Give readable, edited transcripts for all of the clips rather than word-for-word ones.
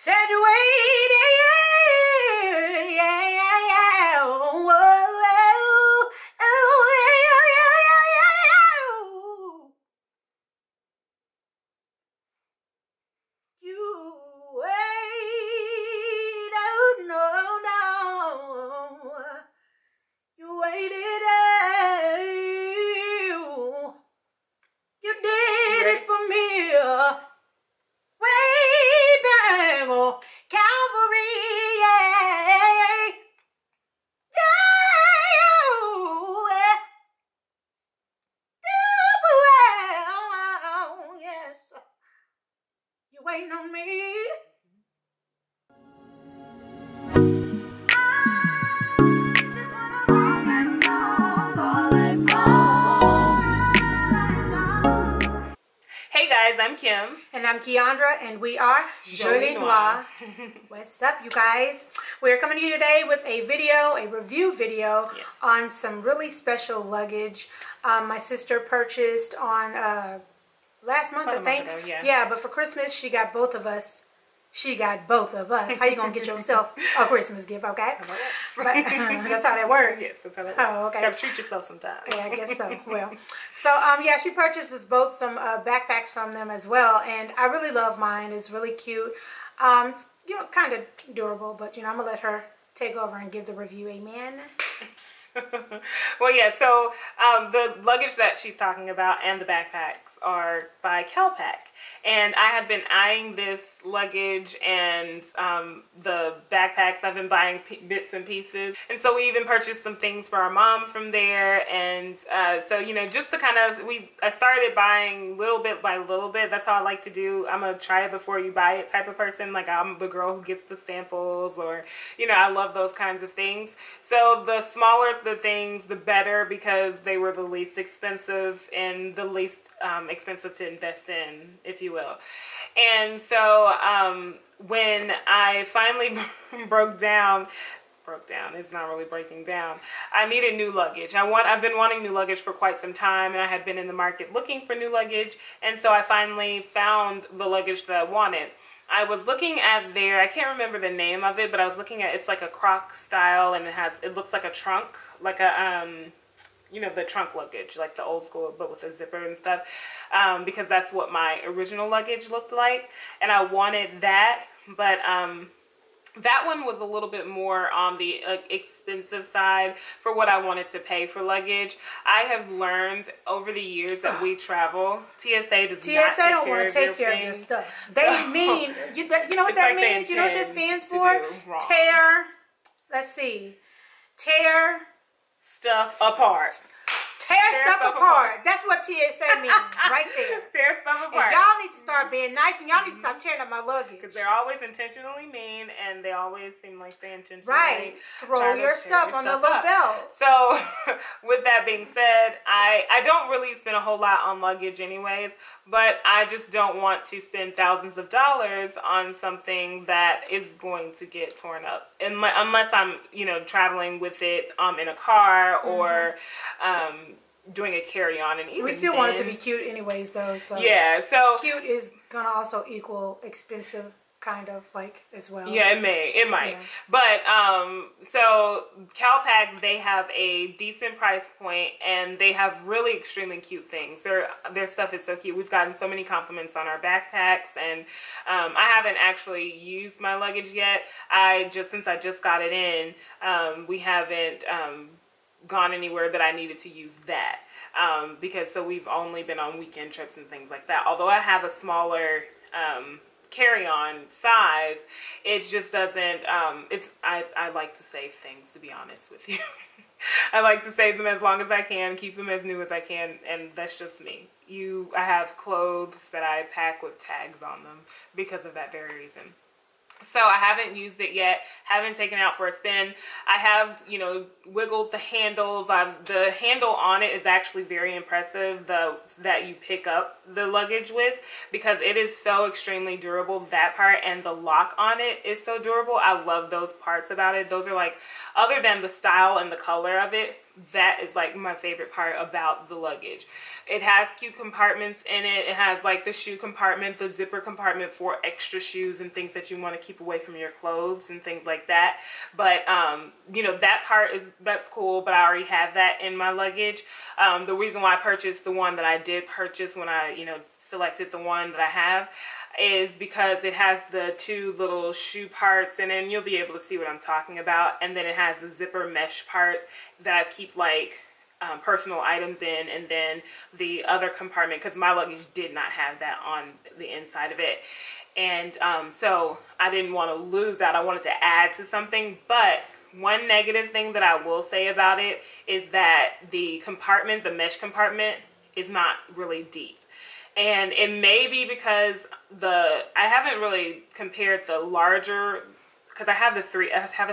Said you waited, yeah, yeah, yeah. Oh, oh, oh, oh, yeah, yeah, yeah, yeah. You wait, oh, no, no. You waited, you did it for me. Way back on Calvary, yeah, yeah, yes, you waiting on me. Hey guys, I'm Kim. And I'm Keyondra, and we are Jolie Noire. What's up, you guys? We're coming to you today with a video, a review video, yes, on some really special luggage my sister purchased on last month, I think. Yeah, but for Christmas, she got both of us. She got both of us. How you gonna get yourself a Christmas gift, okay? But, that's how that works. Yes, that's how that works. Oh, okay. You gotta treat yourself sometimes. Yeah, I guess so. Well, so yeah, she purchased us both some backpacks from them as well, and I really love mine. It's really cute. It's, you know, kind of durable, but you know, I'm gonna let her take over and give the review. Amen. Well, yeah, so the luggage that she's talking about and the backpacks are by Calpak. And I had been eyeing this luggage and the backpacks. I've been buying bits and pieces. And so we even purchased some things for our mom from there. And so, you know, just to kind of, I started buying little bit by little bit. That's how I like to do. I'm a try it before you buy it type of person. Like, I'm the girl who gets the samples, or, you know, I love those kinds of things. So the smaller the things, the better, because they were the least expensive and the least expensive to invest in, if you will. And so when I finally broke down, it's not really breaking down, I needed new luggage. I've been wanting new luggage for quite some time, and I had been in the market looking for new luggage, and so I finally found the luggage that I wanted. I was looking at I can't remember the name of it, but I was looking at, it's like a croc style, and it looks like a trunk, like a, you know, the trunk luggage, like the old school, but with a zipper and stuff, because that's what my original luggage looked like, and I wanted that, but that one was a little bit more on the expensive side for what I wanted to pay for luggage. I have learned over the years that we travel, TSA don't want to take care of your stuff. They mean, you know what that means? You know what that stands for? Let's see. Tear stuff apart. Tear stuff apart. That's what TSA means right there. Tear stuff apart. Y'all need to start being nice, and y'all need to stop tearing up my luggage. Because they're always intentionally mean, and they always seem like they intentionally throw your stuff on the little belt. So, with that being said, I don't really spend a whole lot on luggage anyways, but I just don't want to spend thousands of dollars on something that is going to get torn up, unless I'm, you know, traveling with it in a car or doing a carry-on. And even we still want it to be cute anyways, though. So yeah, so cute is gonna also equal expensive, kind of, like, as well. Yeah, it might. Yeah. But so Calpak, they have a decent price point, and they have really extremely cute things. Their stuff is so cute. We've gotten so many compliments on our backpacks, and I haven't actually used my luggage yet. Since I just got it in, we haven't gone anywhere that I needed to use that, because so we've only been on weekend trips and things like that. Although I have a smaller carry-on size, it just doesn't, I like to save things, to be honest with you. I like to save them as long as I can, keep them as new as I can, and that's just me. I have clothes that I pack with tags on them because of that very reason. So I haven't used it yet, haven't taken it out for a spin. I have, you know, wiggled the handles. The handle on it is actually very impressive, that you pick up the luggage with, because it is so extremely durable, that part, and the lock on it is so durable. I love those parts about it. Those are, like, other than the style and the color of it, that is like my favorite part about the luggage. It has cute compartments in it. It has like the shoe compartment, the zipper compartment for extra shoes and things that you want to keep away from your clothes and things like that. But you know, that part that's cool, but I already have that in my luggage. The reason why I purchased the one that I did purchase when I, you know, selected the one that I have is because it has the two little shoe parts, and then you'll be able to see what I'm talking about. And then it has the zipper mesh part that I keep like personal items in, and then the other compartment, because my luggage did not have that on the inside of it. And so I didn't want to lose that. I wanted to add to something. But one negative thing that I will say about it is that the compartment, the mesh compartment, is not really deep. And it may be because I haven't really compared the larger, because I have a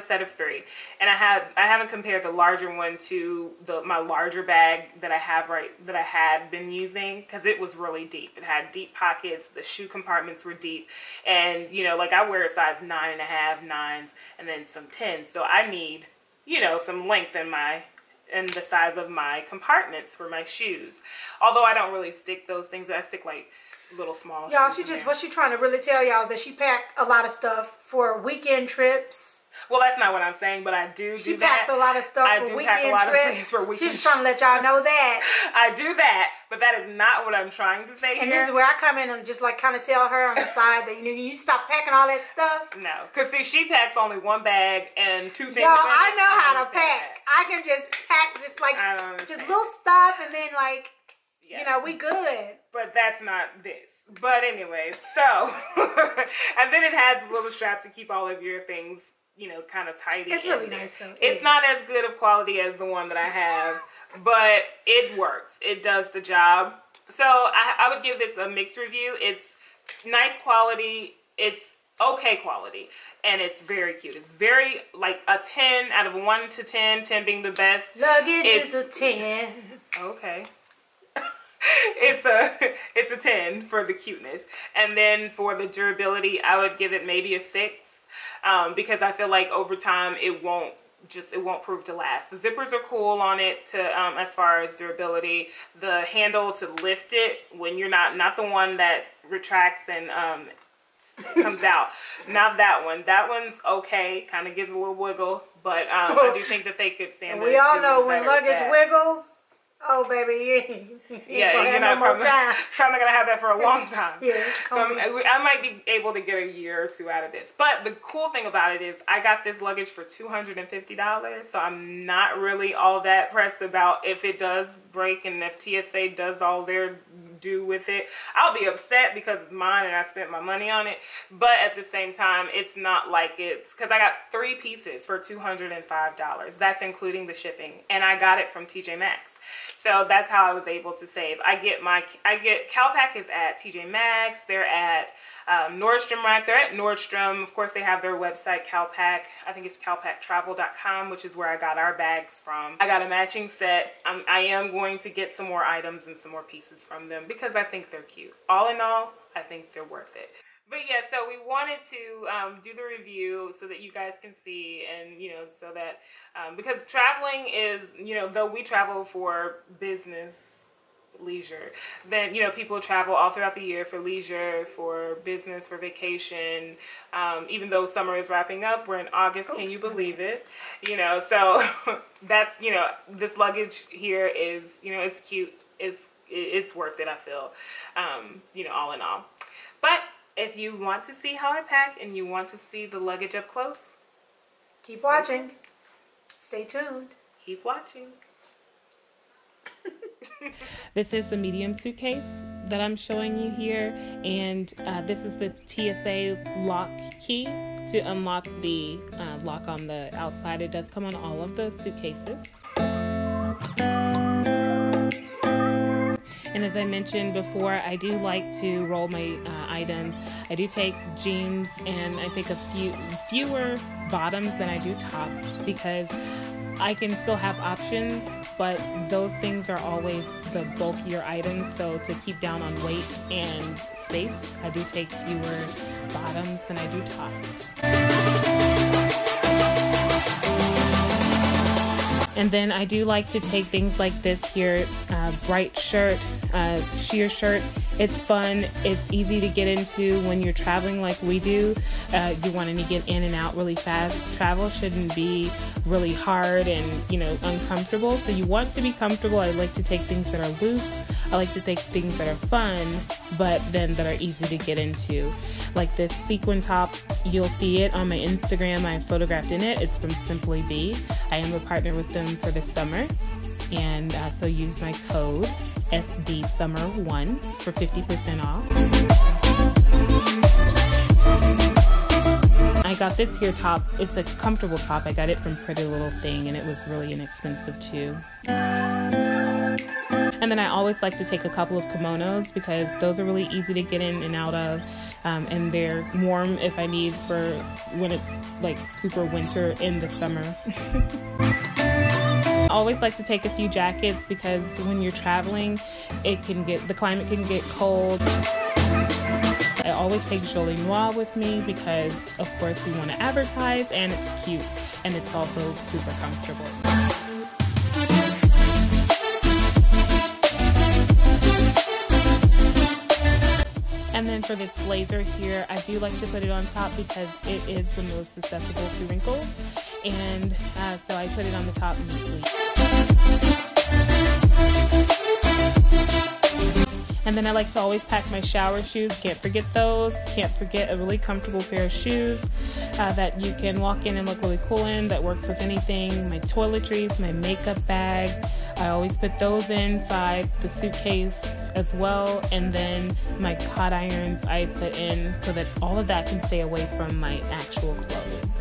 set of 3, and I haven't compared the larger one to my larger bag that I had been using, because it was really deep. It had deep pockets, the shoe compartments were deep, and you know, like I wear a size 9.5, 9s, and then some 10s, so I need, you know, some length in the size of my compartments for my shoes. Although I don't really stick those things, I stick like little small y'all, shoes. what she trying to really tell y'all is that she packed a lot of stuff for weekend trips. Well, that's not what I'm saying, but I do that. She packs a lot of stuff for weekend trips. She's just trying to let y'all know that. I do that, but that is not what I'm trying to say here. And this is where I come in and just like kind of tell her on the side that you need to stop packing all that stuff. No, because see, she packs only one bag and 2 things. Y'all, I know how to pack. I can just pack just like just little stuff, and then like, you know, we good. But that's not this. But anyway, so and then it has little straps to keep all of your things, you know, kind of tidy. It's really nice though. It's not as good of quality as the one that I have, but it works. It does the job. So I would give this a mixed review. It's nice quality. It's okay quality, and it's very cute. It's very like a 10 out of 1 to 10, 10 being the best. Luggage is a 10. Okay. It's a 10 for the cuteness, and then for the durability, I would give it maybe a 6, because I feel like over time it won't prove to last. The zippers are cool on it as far as durability. The handle to lift it when you're not the one that retracts and comes out. Not that one. That one's okay. Kind of gives a little wiggle, but I do think that they could stand. We all know when luggage wiggles. Oh, baby, you're not probably gonna have that for a long time. Yeah, so I might be able to get a year or 2 out of this. But the cool thing about it is I got this luggage for $250, so I'm not really all that pressed about if it does break and if TSA does all their do with it. I'll be upset because it's mine and I spent my money on it, but at the same time, it's not like it's, because I got 3 pieces for $205. That's including the shipping, and I got it from TJ Maxx. So that's how I was able to save. Calpak is at TJ Maxx. They're at Nordstrom Rack. They're at Nordstrom. Of course, they have their website, Calpak. I think it's calpaktravel.com, which is where I got our bags from. I got a matching set. I am going to get some more items and some more pieces from them because I think they're cute. All in all, I think they're worth it. But yeah, so we wanted to do the review so that you guys can see, and you know, so that because traveling is, you know, though we travel for business, leisure, then you know, people travel all throughout the year for leisure, for business, for vacation. Even though summer is wrapping up, we're in August. Can you believe it? You know, so that's, you know, this luggage here is, you know, it's cute. It's worth it, I feel. You know, all in all. But if you want to see how I pack and you want to see the luggage up close, keep watching. Stay tuned. Keep watching. This is the medium suitcase that I'm showing you here, and this is the TSA lock key to unlock the lock on the outside. It does come on all of the suitcases. And as I mentioned before, I do like to roll my items. I do take jeans and I take fewer bottoms than I do tops because I can still have options, but those things are always the bulkier items. So to keep down on weight and space, I do take fewer bottoms than I do tops. And then I do like to take things like this here, bright shirt, sheer shirt. It's fun. It's easy to get into when you're traveling like we do. You want to get in and out really fast. Travel shouldn't be really hard and, you know, uncomfortable. So you want to be comfortable. I like to take things that are loose. I like to take things that are fun, but then that are easy to get into. Like this sequin top, you'll see it on my Instagram. I photographed in it. It's from Simply Be. I am a partner with them for the summer. And so use my code SDSummer1 for 50% off. I got this here top. It's a comfortable top. I got it from Pretty Little Thing, and it was really inexpensive too. And then I always like to take a couple of kimonos because those are really easy to get in and out of, and they're warm if I need for when it's like super winter in the summer. I always like to take a few jackets because when you're traveling, the climate can get cold. I always take Jolie Noire with me because, of course, we want to advertise, and it's cute, and it's also super comfortable. And then for this blazer here, I do like to put it on top because it is the most susceptible to wrinkles. And so I put it on the top neatly. And then I like to always pack my shower shoes. Can't forget those. Can't forget a really comfortable pair of shoes that you can walk in and look really cool in, that works with anything. My toiletries, my makeup bag. I always put those inside the suitcase as well. And then my hot irons I put in so that all of that can stay away from my actual clothes.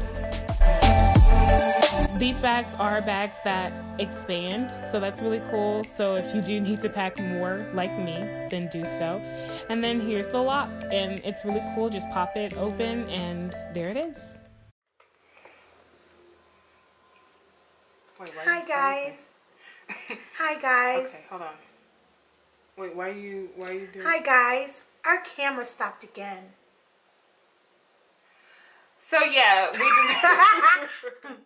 These bags are bags that expand, so that's really cool. So if you do need to pack more like me, then do so. And then here's the lock, and it's really cool. Just pop it open, and there it is. Wait, hi guys. Hi guys. Okay, hold on. Wait, why are you doing? Hi guys. Our camera stopped again. So yeah, we just